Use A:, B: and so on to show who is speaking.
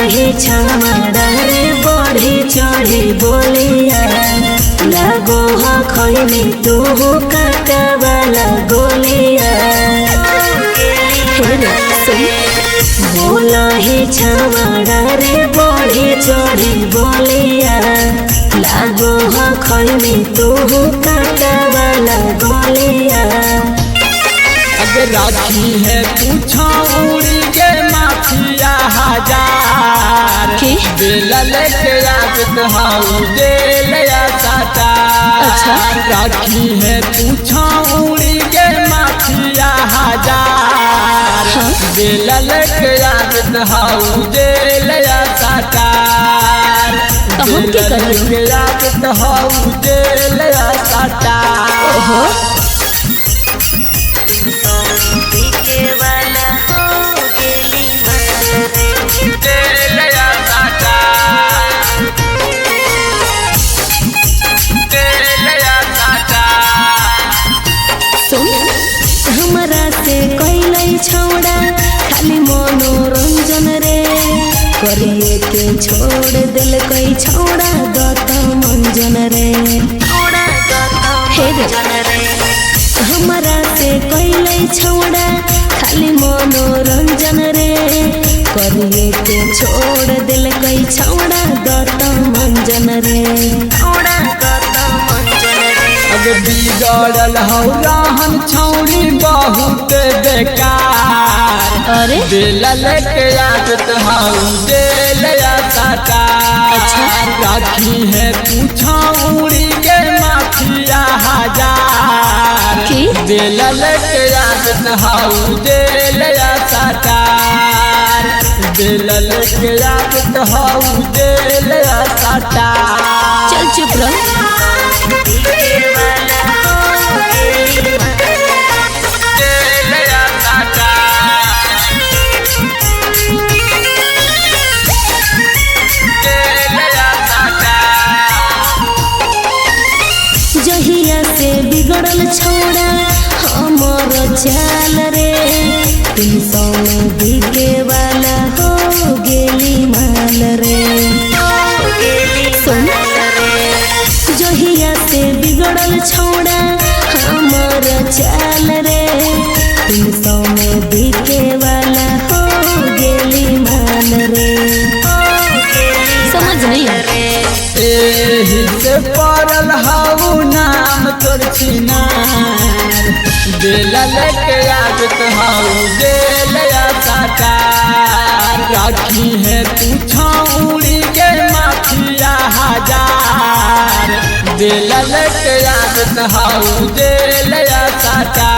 A: बोलही छामड़ा रे बढ़ी चढ़ी बोलिया लागो हो खैली तू काका वाला गोलिया बोलही छामड़ा रे बढ़ी चढ़ी बोलिया लागो हो खैली तू काका वाला गोलिया।
B: अगर राखी है पूछा उड़ी के माफिया हजार बेला लेके आगत हाउ जेल या साटा। राखी है पूछा उड़ी के माफिया हजार बेला लेके आगत हाउ जेल या साटा। बेला लेके आगत हाउ जेल या साटा।
A: हमरा से कैलै छौड़ा खाली मनोरंजन रे करिए के छोड़ दिल कई छौड़ा गत मंजन रे। हमरा से कैलै छौड़ा खाली मनोरंजन रे करिए के छोड़ दिल कई छौड़ा गत मंजन रे।
B: अगर बिगड़ल हो रहन छौड़ी बहुत बेकार
A: अरे
B: दिल लेके आगत हाउ जेल या साटा। राखी है तू छौड़ी के माफिया हजार दिल लेके आगत हाउ जेल या साटा। दिल लेके आगत हाउ जेल या साटा।
A: चल चुप रह। जहिया से बिगड़ल छौड़ा हमर चाल रे 300 में बिके वाला हो गेली माल रे। जहिया से बिगड़ल छौड़ा हमर चाल रे 300 में बिके वाला हो गेली माल रे। समझ नहीं
B: एही से पड़ल हाउ नाम तोर छिनार दिल लेके आगत हाउ जेल या साटा। राखी है तू छौड़ी के माफिया हजार दिल लेके आगत हाउ जेल या साटा।